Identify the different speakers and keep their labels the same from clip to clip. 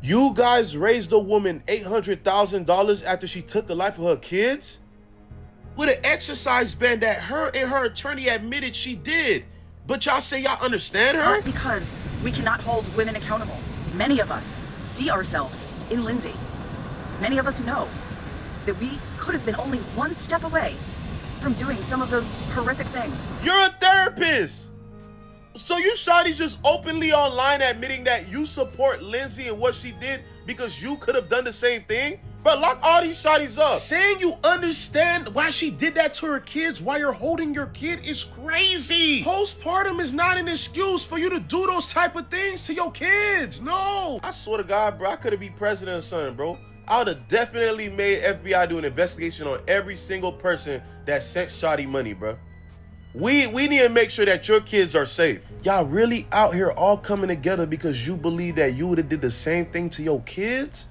Speaker 1: You guys raised a woman $800,000 after she took the life of her kids? With an exercise ban that her and her attorney admitted she did. But y'all say y'all understand her?
Speaker 2: Because we cannot hold women accountable. Many of us see ourselves in Lindsay. Many of us know that we could have been only one step away from doing some of those horrific things.
Speaker 1: You're a therapist! So you shawty's just openly online admitting that you support Lindsay and what she did because you could have done the same thing? Bro, lock all these shawties up. Saying you understand why she did that to her kids while you're holding your kid is crazy. Postpartum is not an excuse for you to do those type of things to your kids. No. I swear to God, bro, I could have been president or something, bro. I would have definitely made FBI do an investigation on every single person that sent shawty money, bro. We need to make sure that your kids are safe. Y'all really out here all coming together because you believe that you would have did the same thing to your kids?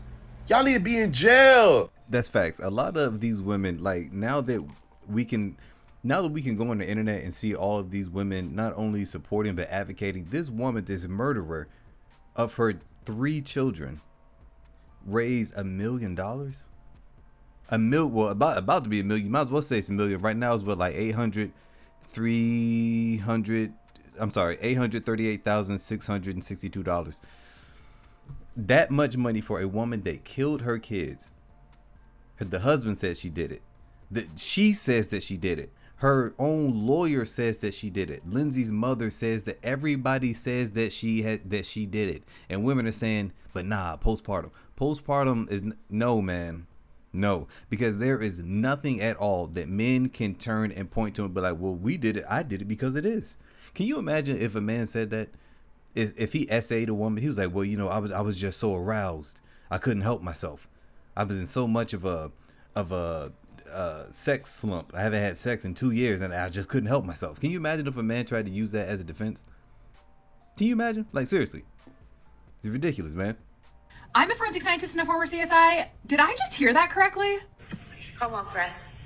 Speaker 1: Y'all need to be in jail.
Speaker 3: That's facts. A lot of these women, like now that we can go on the internet and see all of these women not only supporting but advocating, this woman, this murderer of her 3 children, raised $1 million. Well, about to be $1 million. Might as well say it's $1 million. Right now it's what, like $838,662. That much money for a woman that killed her kids. The husband says she did it. She says that she did it. Her own lawyer says that she did it. Lindsay's mother says that everybody says that she did it. And women are saying, but nah, postpartum. Postpartum is no, man. No, because there is nothing at all that men can turn and point to and be like, well, we did it. I did it because it is. Can you imagine if a man said that? If he essayed a woman, he was like, well, you know, I was just so aroused. I couldn't help myself. I was in so much of a sex slump. I haven't had sex in 2 years and I just couldn't help myself. Can you imagine if a man tried to use that as a defense? Can you imagine? Like, seriously. It's ridiculous, man.
Speaker 4: I'm a forensic scientist and a former CSI. Did I just hear that correctly?
Speaker 2: Come on, Press.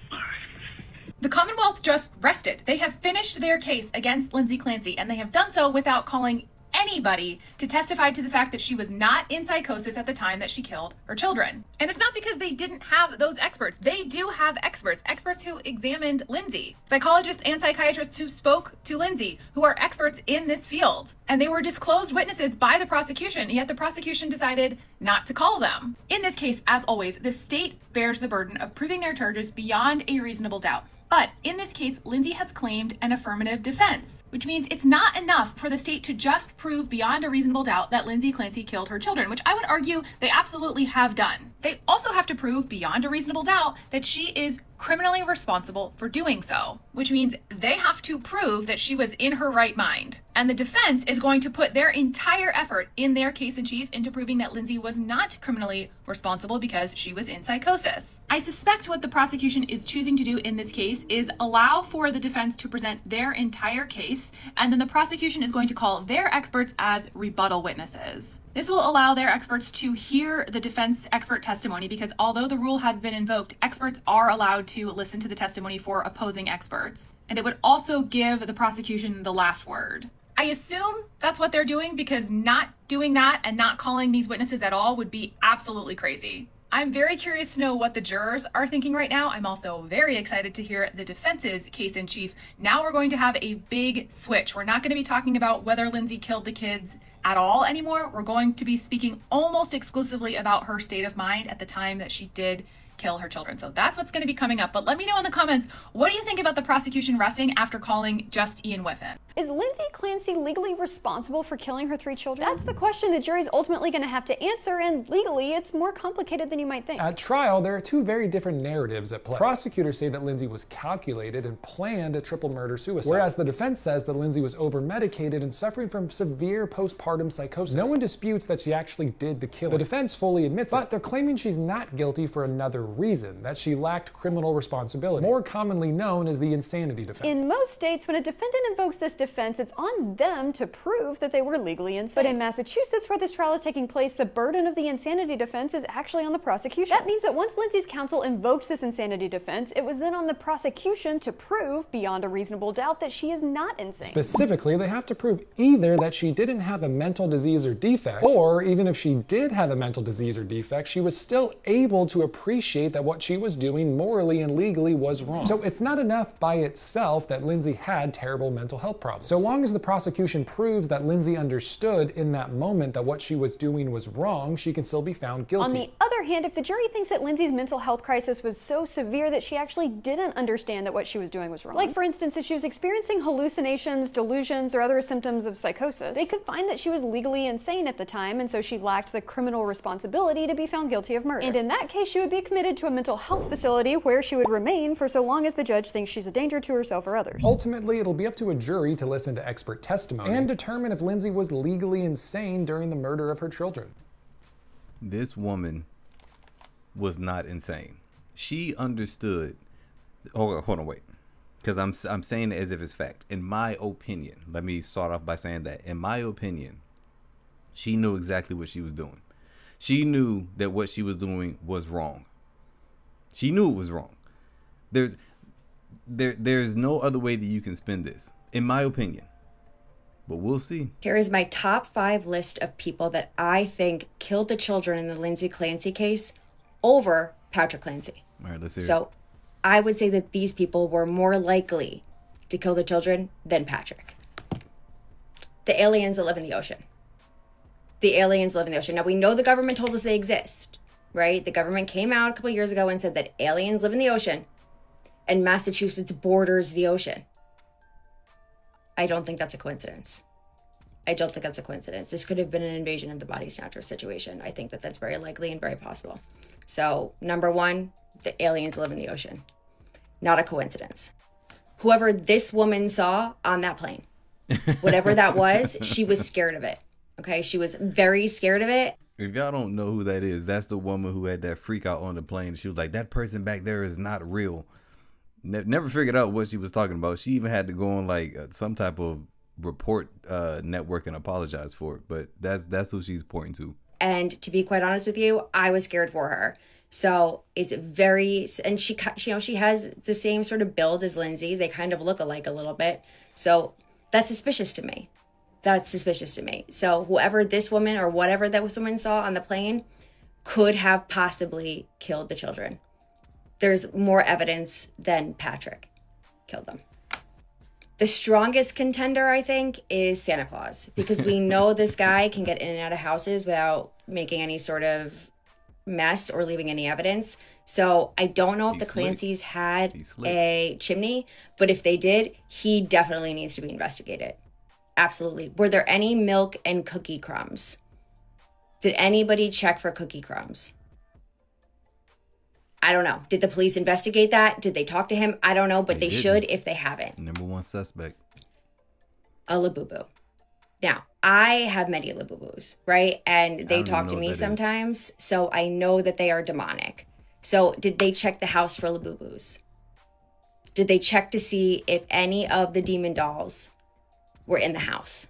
Speaker 4: The Commonwealth just rested. They have finished their case against Lindsay Clancy, and they have done so without calling anybody to testify to the fact that she was not in psychosis at the time that she killed her children. And it's not because they didn't have those experts. They do have experts who examined Lindsay, psychologists and psychiatrists who spoke to Lindsay, who are experts in this field. And they were disclosed witnesses by the prosecution, yet the prosecution decided not to call them. In this case, as always, the state bears the burden of proving their charges beyond a reasonable doubt. But in this case, Lindsay has claimed an affirmative defense, which means it's not enough for the state to just prove beyond a reasonable doubt that Lindsay Clancy killed her children, which I would argue they absolutely have done. They also have to prove beyond a reasonable doubt that she is criminally responsible for doing so, which means they have to prove that she was in her right mind. And the defense is going to put their entire effort in their case in chief into proving that Lindsay was not criminally responsible because she was in psychosis. I suspect what the prosecution is choosing to do in this case is allow for the defense to present their entire case, and then the prosecution is going to call their experts as rebuttal witnesses. This will allow their experts to hear the defense expert testimony because although the rule has been invoked, experts are allowed to listen to the testimony for opposing experts. And it would also give the prosecution the last word. I assume that's what they're doing because not doing that and not calling these witnesses at all would be absolutely crazy. I'm very curious to know what the jurors are thinking right now. I'm also very excited to hear the defense's case in chief. Now we're going to have a big switch. We're not going to be talking about whether Lindsay killed the kids at all anymore. We're going to be speaking almost exclusively about her state of mind at the time that she did kill her children. So that's what's going to be coming up. But let me know in the comments, what do you think about the prosecution resting after calling just Ian Whiffen?
Speaker 5: Is Lindsay Clancy legally responsible for killing her 3 children? That's the question the jury's ultimately going to have to answer, and legally it's more complicated than you might think.
Speaker 6: At trial, there are 2 very different narratives at play. Prosecutors say that Lindsay was calculated and planned a triple murder-suicide, whereas the defense says that Lindsay was over-medicated and suffering from severe postpartum psychosis. No one disputes that she actually did the killing. The defense fully admits it, but they're claiming she's not guilty for another reason, that she lacked criminal responsibility, more commonly known as the insanity defense.
Speaker 5: In most states, when a defendant invokes this defense, it's on them to prove that they were legally insane. But in Massachusetts, where this trial is taking place, the burden of the insanity defense is actually on the prosecution. That means that once Lindsay's counsel invoked this insanity defense, it was then on the prosecution to prove beyond a reasonable doubt that she is not insane.
Speaker 6: Specifically, they have to prove either that she didn't have a mental disease or defect, or even if she did have a mental disease or defect, she was still able to appreciate that what she was doing morally and legally was wrong. So it's not enough by itself that Lindsay had terrible mental health problems. So long as the prosecution proves that Lindsay understood in that moment that what she was doing was wrong, she can still be found guilty.
Speaker 5: On the other hand, if the jury thinks that Lindsay's mental health crisis was so severe that she actually didn't understand that what she was doing was wrong, like for instance, if she was experiencing hallucinations, delusions, or other symptoms of psychosis, they could find that she was legally insane at the time, and so she lacked the criminal responsibility to be found guilty of murder. And in that case, she would be committed to a mental health facility where she would remain for so long as the judge thinks she's a danger to herself or others.
Speaker 6: Ultimately, it'll be up to a jury to listen to expert testimony and determine if Lindsay was legally insane during the murder of her children.
Speaker 3: This woman was not insane. She understood. Hold on, wait. Because I'm saying it as if it's fact. In my opinion, let me start off by saying that. In my opinion, she knew exactly what she was doing. She knew that what she was doing was wrong. She knew it was wrong. There's no other way that you can spin this, in my opinion. But we'll see.
Speaker 7: Here is my top 5 list of people that I think killed the children in the Lindsay Clancy case over Patrick Clancy.
Speaker 3: All right, let's hear it.
Speaker 7: So I would say that these people were more likely to kill the children than Patrick. The aliens that live in the ocean. The aliens live in the ocean. Now, we know the government told us they exist, right? The government came out a couple years ago and said that aliens live in the ocean and Massachusetts borders the ocean. I don't think that's a coincidence. I don't think that's a coincidence. This could have been an invasion of the body snatcher situation. I think that that's very likely and very possible. So, number 1, the aliens live in the ocean. Not a coincidence. Whoever this woman saw on that plane, whatever that was, she was scared of it. Okay, she was very scared of it.
Speaker 3: If y'all don't know who that is, that's the woman who had that freak out on the plane. She was like, that person back there is not real. Never figured out what she was talking about. She even had to go on like some type of report network and apologize for it. But that's who she's pointing to.
Speaker 7: And to be quite honest with you, I was scared for her. So it's very, and she has the same sort of build as Lindsay. They kind of look alike a little bit. So that's suspicious to me. That's suspicious to me. So whoever this woman or whatever that woman saw on the plane could have possibly killed the children. There's more evidence than Patrick killed them. The strongest contender, I think, is Santa Claus, because we know this guy can get in and out of houses without making any sort of mess or leaving any evidence. So I don't know if the Clancys had a chimney, but if they did, he definitely needs to be investigated. Absolutely. Were there any milk and cookie crumbs? Did anybody check for cookie crumbs? I don't know. Did the police investigate that? Did they talk to him? I don't know, but they should if they haven't.
Speaker 3: Number 1 suspect.
Speaker 7: A Labubu. Now, I have many Labubus, right? And they talk to me sometimes, so I know that they are demonic. So did they check the house for Labubus? Did they check to see if any of the demon dolls were in the house?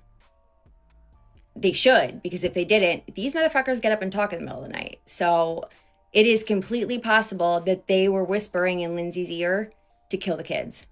Speaker 7: They should, because if they didn't, these motherfuckers get up and talk in the middle of the night. So it is completely possible that they were whispering in Lindsay's ear to kill the kids.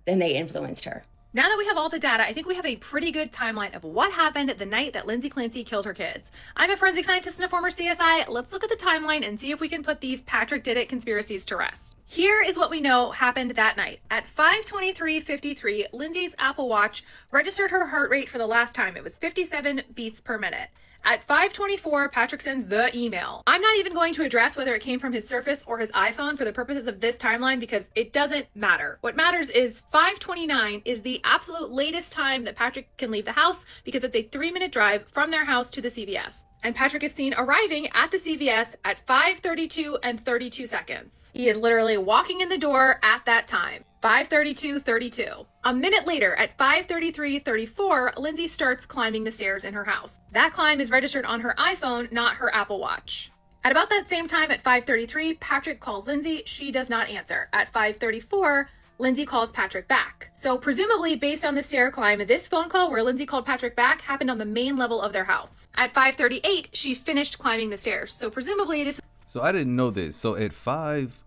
Speaker 7: Then they influenced her.
Speaker 4: Now that we have all the data, I think we have a pretty good timeline of what happened the night that Lindsay Clancy killed her kids. I'm a forensic scientist and a former CSI. Let's look at the timeline and see if we can put these Patrick did it conspiracies to rest. Here is what we know happened that night. At 5:23:53, Lindsay's Apple Watch registered her heart rate for the last time. It was 57 beats per minute. At 5:24, Patrick sends the email. I'm not even going to address whether it came from his Surface or his iPhone for the purposes of this timeline because it doesn't matter. What matters is 5:29 is the absolute latest time that Patrick can leave the house because it's a 3-minute drive from their house to the CVS. And Patrick is seen arriving at the CVS at 5:32 and 32 seconds. He is literally walking in the door at that time. 5:32:32. A minute later, at 5:33:34, Lindsay starts climbing the stairs in her house. That climb is registered on her iPhone, not her Apple Watch. At about that same time, at 5:33, Patrick calls Lindsay. She does not answer. At 5:34, Lindsay calls Patrick back. So presumably based on the stair climb, this phone call where Lindsay called Patrick back happened on the main level of their house. At 5:38, she finished climbing the stairs. So presumably this...
Speaker 3: So I didn't know this. So at 5,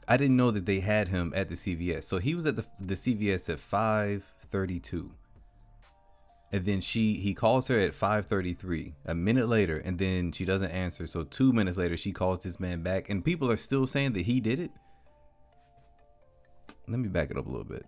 Speaker 3: I didn't know that they had him at the CVS. So he was at the CVS at 5:32. And then he calls her at 5:33, a minute later, and then she doesn't answer. So 2 minutes later, she calls this man back, and people are still saying that he did it. Let me back it up a little bit.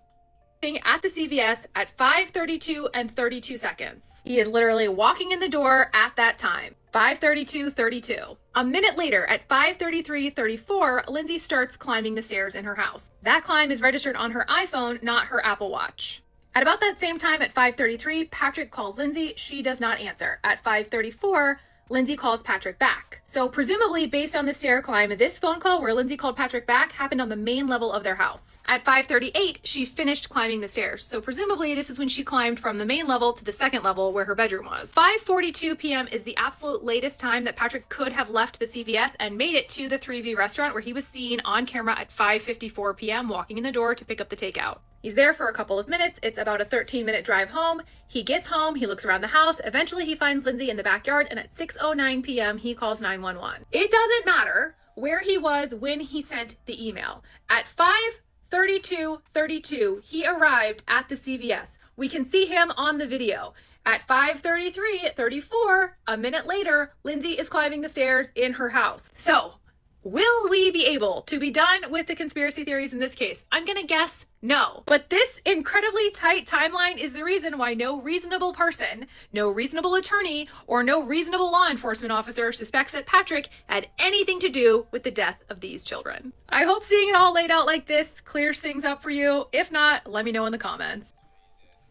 Speaker 4: At the CVS at 5:32 and 32 seconds. He is literally walking in the door at that time. 5:32:32. A minute later, at 5:33:34, Lindsay starts climbing the stairs in her house. That climb is registered on her iPhone, not her Apple Watch. At about that same time, at 5:33, Patrick calls Lindsay. She does not answer. At 5:34, Lindsay calls Patrick back. So presumably based on the stair climb, this phone call where Lindsay called Patrick back happened on the main level of their house. At 5:38, she finished climbing the stairs. So presumably this is when she climbed from the main level to the second level where her bedroom was. 5:42 p.m. is the absolute latest time that Patrick could have left the CVS and made it to the 3V restaurant where he was seen on camera at 5:54 p.m. walking in the door to pick up the takeout. He's there for a couple of minutes. It's about a 13-minute drive home. He gets home, he looks around the house. Eventually he finds Lindsay in the backyard, and at 6:09 p.m. he calls 911. It doesn't matter where he was when he sent the email. At 5:32:32, he arrived at the CVS. We can see him on the video. At 5:33:34, a minute later, Lindsay is climbing the stairs in her house. So, will we be able to be done with the conspiracy theories in this case? I'm gonna guess no. But this incredibly tight timeline is the reason why no reasonable person, no reasonable attorney, or no reasonable law enforcement officer suspects that Patrick had anything to do with the death of these children. I hope seeing it all laid out like this clears things up for you. If not, let me know in the comments.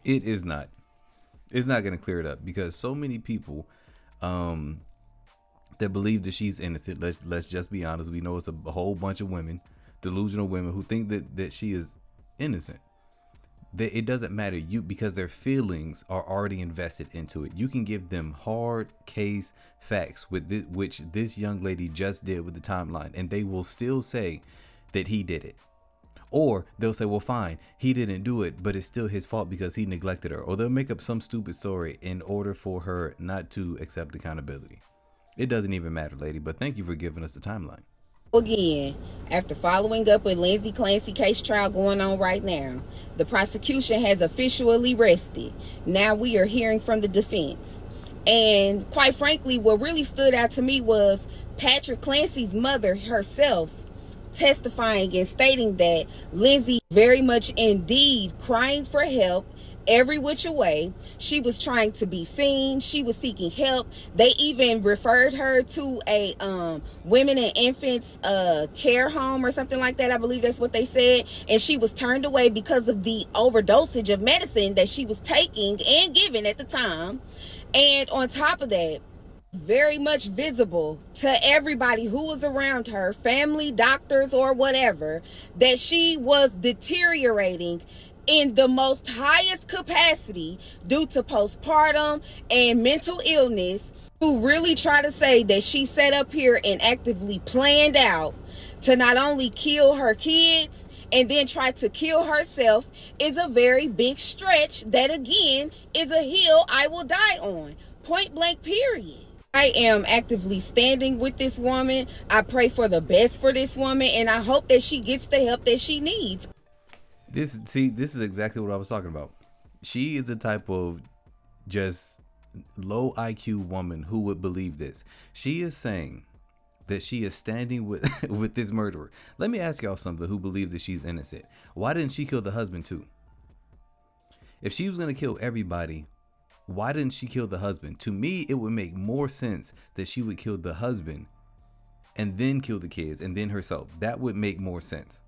Speaker 3: It is not. It's not going to clear it up because so many people that believe that she's innocent. Let's just be honest. We know it's a whole bunch of women, delusional women, who think that she is innocent. That it doesn't matter because their feelings are already invested into it. You can give them hard case facts which this young lady just did with the timeline, and they will still say that he did it. Or they'll say, well, fine, he didn't do it, but it's still his fault because he neglected her. Or they'll make up some stupid story in order for her not to accept accountability. It doesn't even matter, lady, but thank you for giving us the timeline.
Speaker 8: Again, after following up with Lindsay Clancy case trial going on right now, the prosecution has officially rested. Now we are hearing from the defense. And quite frankly, what really stood out to me was Patrick Clancy's mother herself testifying and stating that Lindsay very much indeed crying for help every which way. She was trying to be seen. She was seeking help. They even referred her to a women and infants care home or something like that. I believe that's what they said. And she was turned away because of the overdosage of medicine that she was taking and given at the time. And on top of that, very much visible to everybody who was around her, family, doctors, or whatever, that she was deteriorating in the most highest capacity due to postpartum and mental illness, who really try to say that she sat up here and actively planned out to not only kill her kids and then try to kill herself is a very big stretch that, again, is a hill I will die on. Point blank, period. I am actively standing with this woman. I pray for the best for this woman, and I hope that she gets the help that she needs.
Speaker 3: This is exactly what I was talking about. She is the type of just low IQ woman who would believe this. She is saying that she is standing with with this murderer. Let me ask y'all something who believe that she's innocent. Why didn't she kill the husband too? If she was going to kill everybody, why didn't she kill the husband? To me, it would make more sense that she would kill the husband and then kill the kids and then herself. That would make more sense.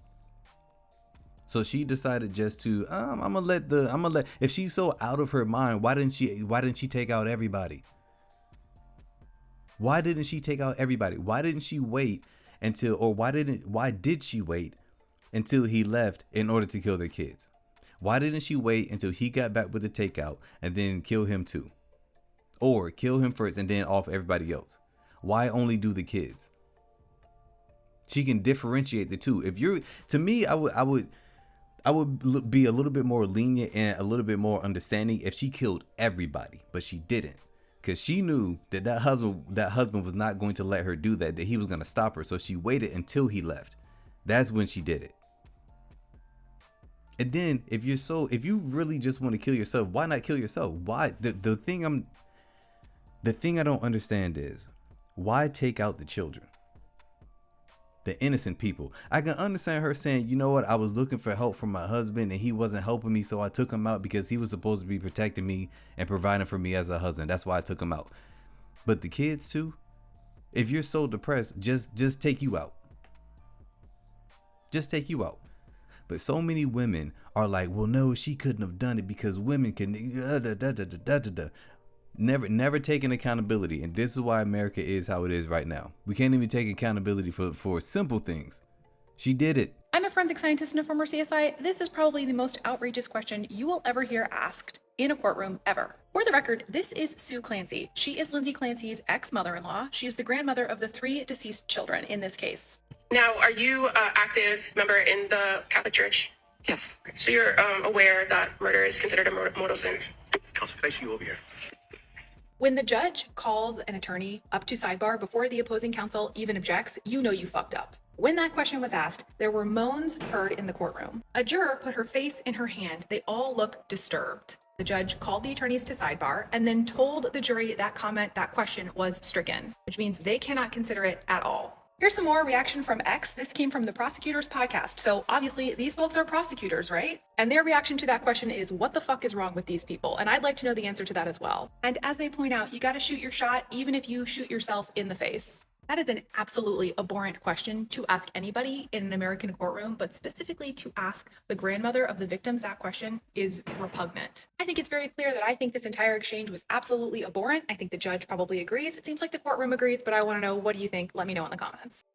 Speaker 3: So she decided just to I'm gonna let if she's so out of her mind, why didn't she take out everybody? Why didn't she take out everybody? Why didn't she wait until, or why did she wait until he left in order to kill their kids? Why didn't she wait until he got back with the takeout and then kill him too? Or kill him first and then off everybody else? Why only do the kids? She can differentiate the two. If you're, to me, I would be a little bit more lenient and a little bit more understanding if she killed everybody, but she didn't, because she knew that husband was not going to let her do that he was going to stop her. So she waited until he left. That's when she did it. And then if you really just want to kill yourself, why not kill yourself? Why? The thing I don't understand is, why take out the children? The innocent people. I can understand her saying, you know what, I was looking for help from my husband and he wasn't helping me, so I took him out because he was supposed to be protecting me and providing for me as a husband. That's why I took him out. But the kids too, if you're so depressed, just take you out. Just take you out. But so many women are like, well, no, she couldn't have done it because women can never taking accountability. And this is why America is how it is right now. We can't even take accountability for simple things. She did it.
Speaker 4: I'm a forensic scientist and a former CSI. This is probably the most outrageous question you will ever hear asked in a courtroom ever. For the record, this is Sue Clancy. She is Lindsay Clancy's ex-mother-in-law. She is the grandmother of the 3 deceased children in this case.
Speaker 9: Now, are you an active member in the Catholic Church?
Speaker 10: Yes.
Speaker 9: So you're aware that murder is considered a mortal sin?
Speaker 10: Counsel, can I see you over here?
Speaker 4: When the judge calls an attorney up to sidebar before the opposing counsel even objects, you know you fucked up. When that question was asked, there were moans heard in the courtroom. A juror put her face in her hand. They all looked disturbed. The judge called the attorneys to sidebar and then told the jury that question was stricken, which means they cannot consider it at all. Here's some more reaction from X. This came from the prosecutor's podcast. So obviously these folks are prosecutors, right? And their reaction to that question is, what the fuck is wrong with these people? And I'd like to know the answer to that as well. And as they point out, you got to shoot your shot even if you shoot yourself in the face. That is an absolutely abhorrent question to ask anybody in an American courtroom, but specifically to ask the grandmother of the victims that question is repugnant. I think it's very clear that I think this entire exchange was absolutely abhorrent. I think the judge probably agrees. It seems like the courtroom agrees, but I want to know, what do you think? Let me know in the comments.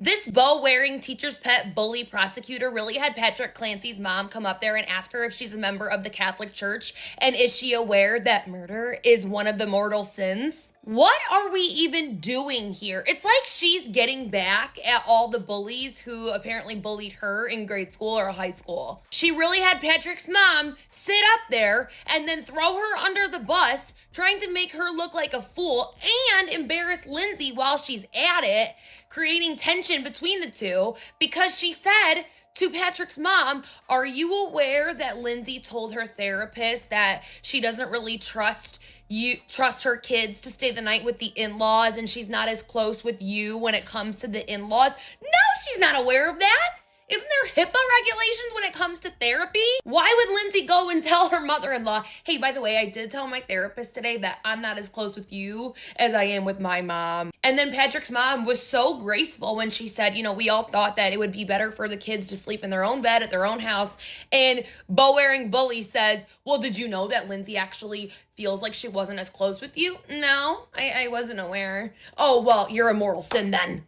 Speaker 11: This bow-wearing teacher's pet bully prosecutor really had Patrick Clancy's mom come up there and ask her if she's a member of the Catholic Church and is she aware that murder is one of the mortal sins? What are we even doing here? It's like she's getting back at all the bullies who apparently bullied her in grade school or high school. She really had Patrick's mom sit up there and then throw her under the bus, trying to make her look like a fool and embarrass Lindsay while she's at it, creating tension between the two because she said to Patrick's mom, are you aware that Lindsay told her therapist that she doesn't really trust her kids to stay the night with the in-laws and she's not as close with you when it comes to the in-laws? No, she's not aware of that. Isn't there HIPAA regulations when it comes to therapy? Why would Lindsay go and tell her mother-in-law, hey, by the way, I did tell my therapist today that I'm not as close with you as I am with my mom. And then Patrick's mom was so graceful when she said, you know, we all thought that it would be better for the kids to sleep in their own bed at their own house. And bow-wearing bully says, well, did you know that Lindsay actually feels like she wasn't as close with you? No, I wasn't aware. Oh, well, you're a mortal sin then.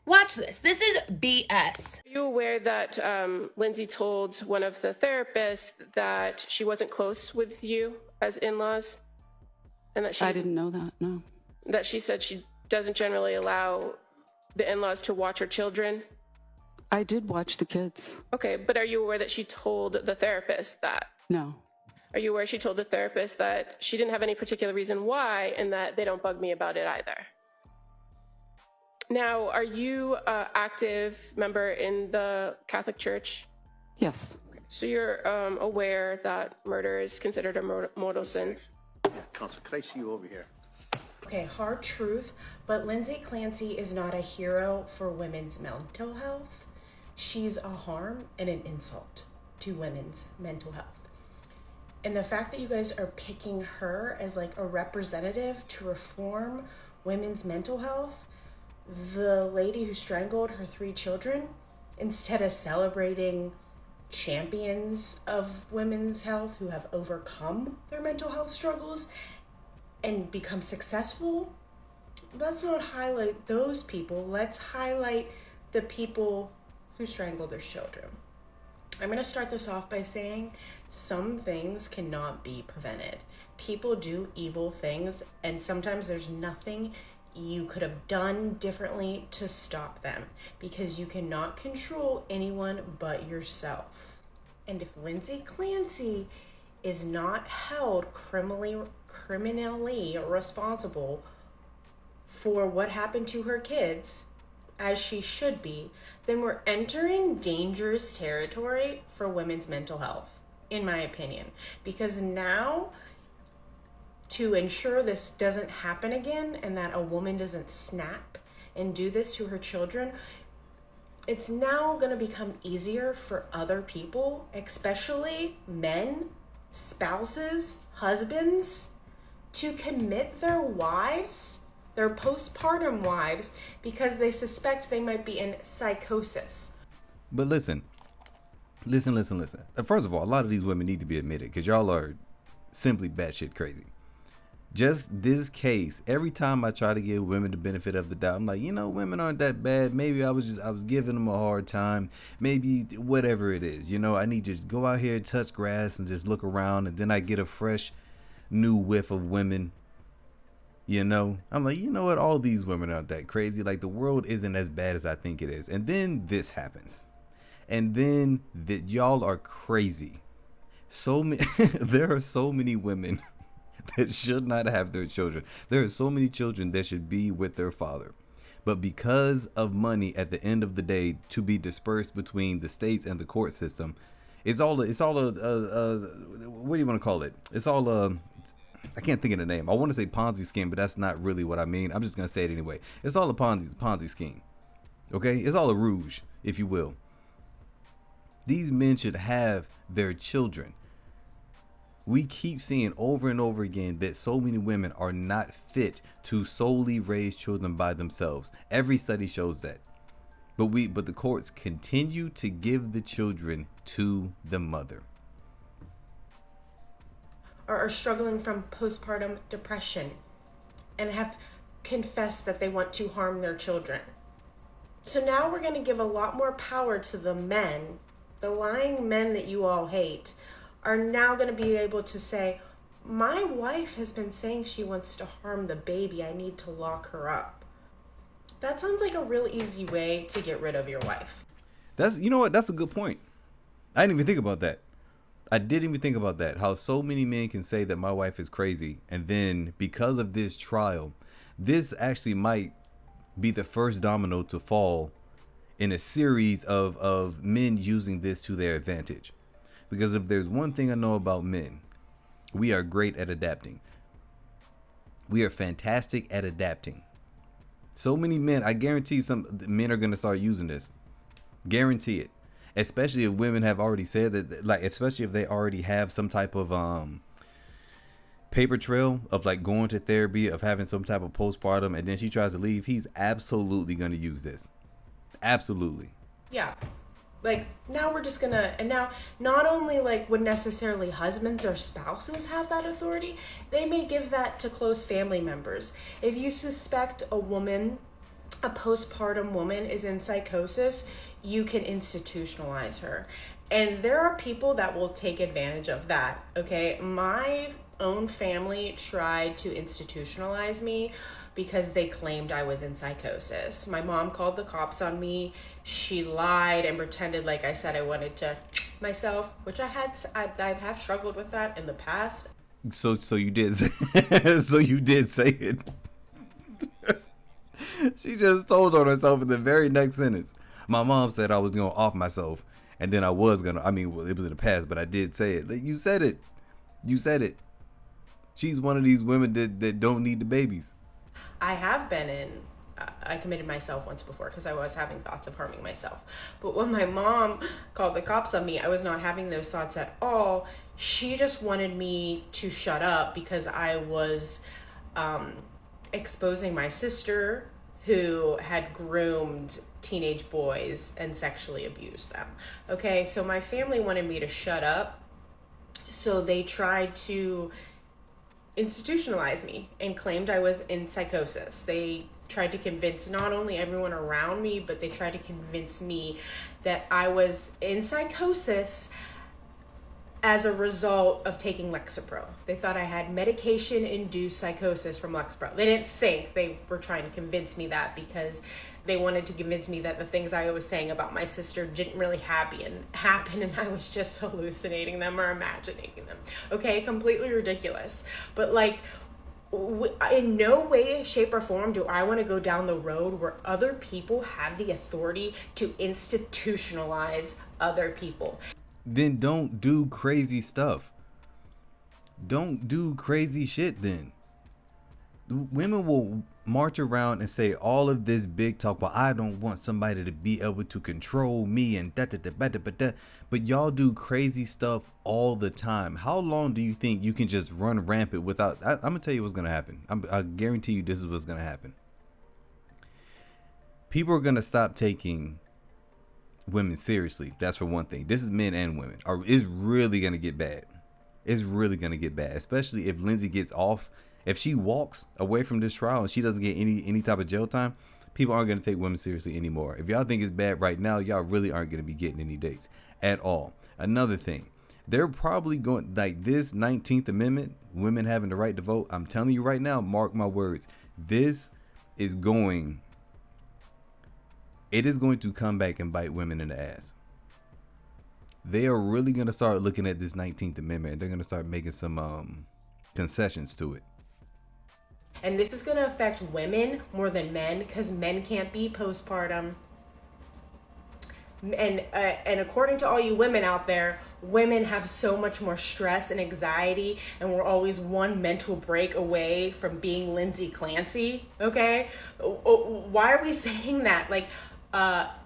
Speaker 11: Watch this. This is BS.
Speaker 9: Are you aware that Lindsay told one of the therapists that she wasn't close with you as in-laws? And that
Speaker 10: I didn't know that, no.
Speaker 9: That she said she doesn't generally allow the in-laws to watch her children?
Speaker 10: I did watch the kids.
Speaker 9: Okay, but are you aware that she told the therapist that?
Speaker 10: No.
Speaker 9: Are you aware she told the therapist that she didn't have any particular reason why and that they don't bug me about it either? Now, are you an active member in the Catholic Church?
Speaker 10: Yes.
Speaker 9: So you're aware that murder is considered a mortal sin?
Speaker 10: Yeah, Counsel, could I see you over here?
Speaker 12: Okay, hard truth, but Lindsay Clancy is not a hero for women's mental health. She's a harm and an insult to women's mental health. And the fact that you guys are picking her as like a representative to reform women's mental health, the lady who strangled her 3 children, instead of celebrating champions of women's health who have overcome their mental health struggles and become successful, let's not highlight those people. Let's highlight the people who strangled their children. I'm going to start this off by saying some things cannot be prevented. People do evil things, and sometimes there's nothing you could have done differently to stop them, because you cannot control anyone but yourself. And if Lindsay Clancy is not held criminally responsible for what happened to her kids, as she should be, then we're entering dangerous territory for women's mental health, in my opinion. Because now, to ensure this doesn't happen again and that a woman doesn't snap and do this to her children, it's now going to become easier for other people, especially men, spouses, husbands, to commit their wives, their postpartum wives, because they suspect they might be in psychosis.
Speaker 3: But listen. First of all, a lot of these women need to be admitted, because y'all are simply batshit crazy. Just this case, every time I try to give women the benefit of the doubt, I'm like, women aren't that bad. Maybe I was giving them a hard time. Maybe whatever it is, I need to just go out here, touch grass, and just look around, and then I get a fresh new whiff of women. I'm like, what? All these women aren't that crazy. Like, the world isn't as bad as I think it is. And then this happens. And then that y'all are crazy. There are so many women that should not have their children. There are so many children that should be with their father. But because of money at the end of the day to be dispersed between the states and the court system, it's all what do you want to call it? It's all I can't think of the name. I want to say Ponzi scheme, but that's not really what I mean. I'm just going to say it anyway. It's all a Ponzi scheme. Okay? It's all a rouge, if you will. These men should have their children. We keep seeing over and over again that so many women are not fit to solely raise children by themselves. Every study shows that. But the courts continue to give the children to the mother.
Speaker 12: Are struggling from postpartum depression and have confessed that they want to harm their children. So now we're going to give a lot more power to the men, the lying men that you all hate, are now going to be able to say, my wife has been saying she wants to harm the baby. I need to lock her up. That sounds like a real easy way to get rid of your wife.
Speaker 3: That's a good point. I didn't even think about that. How so many men can say that my wife is crazy. And then because of this trial, this actually might be the first domino to fall in a series of men using this to their advantage. Because if there's one thing I know about men, we are great at adapting. We are fantastic at adapting. So many men, I guarantee some men are going to start using this. Guarantee it. Especially if women have already said that, like, especially if they already have some type of paper trail of like going to therapy, of having some type of postpartum, and then she tries to leave. He's absolutely going to use this. Absolutely.
Speaker 12: Yeah. Like, now we're just gonna, and now not only like would necessarily husbands or spouses have that authority, they may give that to close family members. If you suspect a postpartum woman is in psychosis, you can institutionalize her. And there are people that will take advantage of that, okay? My own family tried to institutionalize me because they claimed I was in psychosis. My mom called the cops on me. She lied and pretended like I said I wanted to myself, which I have struggled with that in the past.
Speaker 3: So you did so you did say it. She just told on herself in the very next sentence. My mom said I was going to off myself, and then I was going to, it was in the past, but I did say it. You said it. You said it. She's one of these women that don't need the babies.
Speaker 12: I have been in, I committed myself once before because I was having thoughts of harming myself. But when my mom called the cops on me, I was not having those thoughts at all. She just wanted me to shut up because I was exposing my sister, who had groomed teenage boys and sexually abused them. Okay, so my family wanted me to shut up. So they tried to institutionalize me and claimed I was in psychosis. They tried to convince not only everyone around me, but they tried to convince me that I was in psychosis as a result of taking Lexapro. They thought I had medication-induced psychosis from Lexapro. They didn't think, they were trying to convince me that because they wanted to convince me that the things I was saying about my sister didn't really happen and I was just hallucinating them or imagining them. Okay, completely ridiculous. But like, in no way, shape, or form do I want to go down the road where other people have the authority to institutionalize other people.
Speaker 3: Then don't do crazy stuff. Don't do crazy shit then. Women will march around and say all of this big talk, well, I don't want somebody to be able to control me and da. But y'all do crazy stuff all the time. How long do you think you can just run rampant without... I'm going to tell you what's going to happen. I guarantee you this is what's going to happen. People are going to stop taking women seriously. That's for one thing. This is men and women. It's really going to get bad. It's really going to get bad, especially if Lindsay gets off. If she walks away from this trial and she doesn't get any type of jail time, people aren't going to take women seriously anymore. If y'all think it's bad right now, y'all really aren't going to be getting any dates at all. Another thing, they're probably going, like this 19th Amendment, women having the right to vote. I'm telling you right now, mark my words, it is going to come back and bite women in the ass. They are really going to start looking at this 19th Amendment. They're going to start making some concessions to it.
Speaker 12: And this is going to affect women more than men because men can't be postpartum. And according to all you women out there, women have so much more stress and anxiety, and we're always one mental break away from being Lindsay Clancy, okay? Why are we saying that? Like,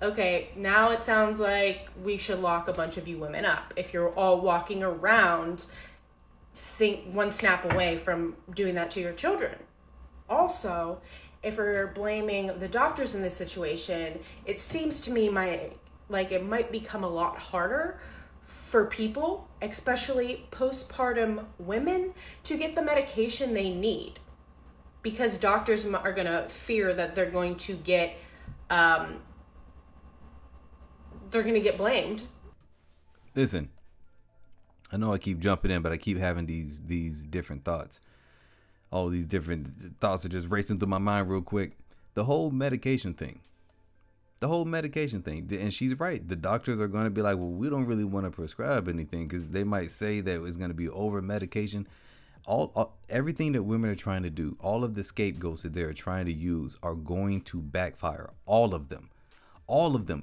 Speaker 12: okay, now it sounds like we should lock a bunch of you women up. If you're all walking around, think one snap away from doing that to your children. Also, if we're blaming the doctors in this situation, it seems to me like it might become a lot harder for people, especially postpartum women, to get the medication they need, because doctors are going to fear that they're going to get blamed.
Speaker 3: Listen, I know I keep jumping in, but I keep having these different thoughts. All these different thoughts are just racing through my mind real quick. The whole medication thing. And she's right. The doctors are going to be like, well, we don't really want to prescribe anything because they might say that it's going to be over medication. Everything that women are trying to do, all of the scapegoats that they're trying to use are going to backfire. All of them.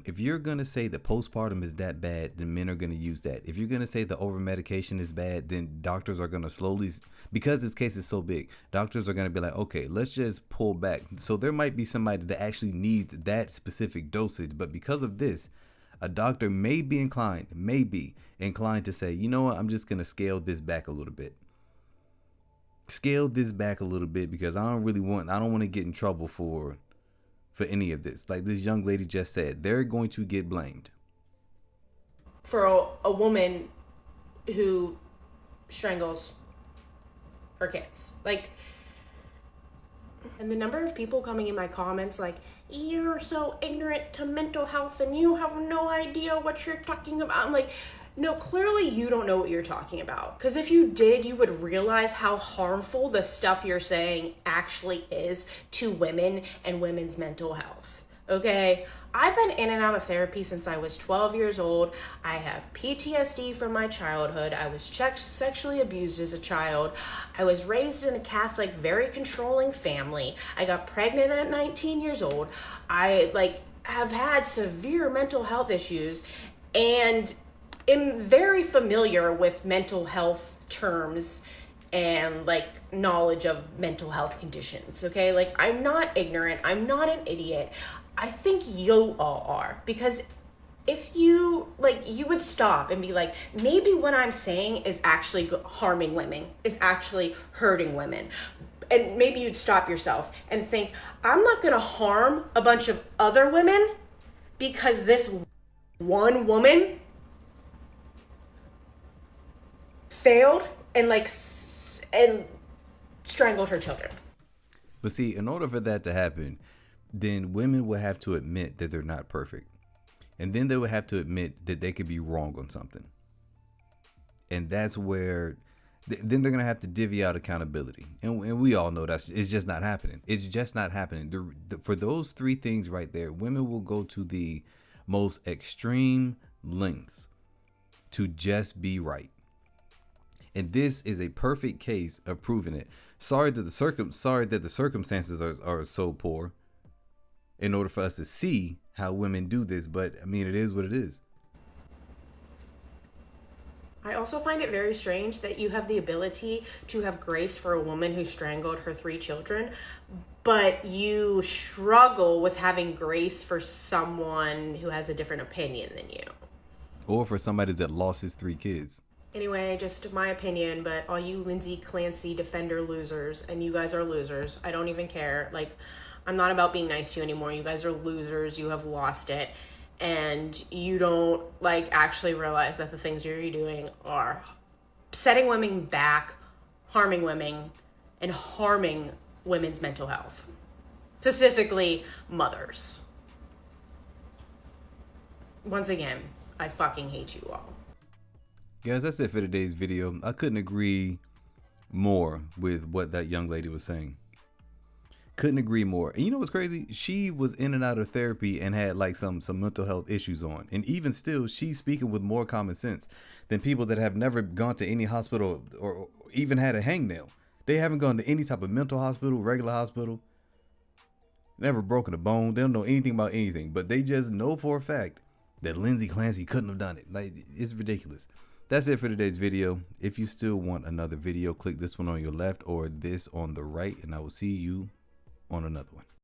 Speaker 3: If you're going to say that postpartum is that bad, then men are going to use that. If you're going to say the over medication is bad, then doctors are going to slowly, because this case is so big, doctors are going to be like, okay, let's just pull back. So there might be somebody that actually needs that specific dosage. But because of this, a doctor may be inclined to say, you know what, I'm just going to scale this back a little bit. Because I don't want to get in trouble for any of this. Like this young lady just said, they're going to get blamed.
Speaker 12: For a woman who strangles her kids. Like, and the number of people coming in my comments like, you're so ignorant to mental health and you have no idea what you're talking about. I'm like, no, clearly you don't know what you're talking about. Because if you did, you would realize how harmful the stuff you're saying actually is to women and women's mental health. Okay? I've been in and out of therapy since I was 12 years old. I have PTSD from my childhood. I was sexually abused as a child. I was raised in a Catholic, very controlling family. I got pregnant at 19 years old. I have had severe mental health issues and am very familiar with mental health terms and knowledge of mental health conditions. Okay, I'm not ignorant. I'm not an idiot. I think you all are, because if you you would stop and be like, maybe what I'm saying is actually harming women, is actually hurting women. And maybe you'd stop yourself and think, I'm not going to harm a bunch of other women because this one woman failed and strangled her children.
Speaker 3: But see, in order for that to happen, then women will have to admit that they're not perfect. And then they will have to admit that they could be wrong on something. And that's where then they're going to have to divvy out accountability. And we all know it's just not happening. It's just not happening. For those three things right there, women will go to the most extreme lengths to just be right. And this is a perfect case of proving it. Sorry that the circumstances are so poor in order for us to see how women do this. But I mean, it is what it is.
Speaker 12: I also find it very strange that you have the ability to have grace for a woman who strangled her 3 children, but you struggle with having grace for someone who has a different opinion than you.
Speaker 3: Or for somebody that lost his 3 kids.
Speaker 12: Anyway, just my opinion, but all you Lindsay Clancy defender losers, and you guys are losers. I don't even care. Like, I'm not about being nice to you anymore. You guys are losers. You have lost it. And you don't actually realize that the things you're doing are setting women back, harming women, and harming women's mental health, specifically mothers. Once again, I fucking hate you all.
Speaker 3: Guys, that's it for today's video. I couldn't agree more with what that young lady was saying. Couldn't agree more. And you know what's crazy? She was in and out of therapy and had some mental health issues on. And even still, she's speaking with more common sense than people that have never gone to any hospital or even had a hangnail. They haven't gone to any type of mental hospital, regular hospital. Never broken a bone. They don't know anything about anything. But they just know for a fact that Lindsay Clancy couldn't have done it. It's ridiculous. That's it for today's video. If you still want another video, click this one on your left or this on the right. And I will see you on another one.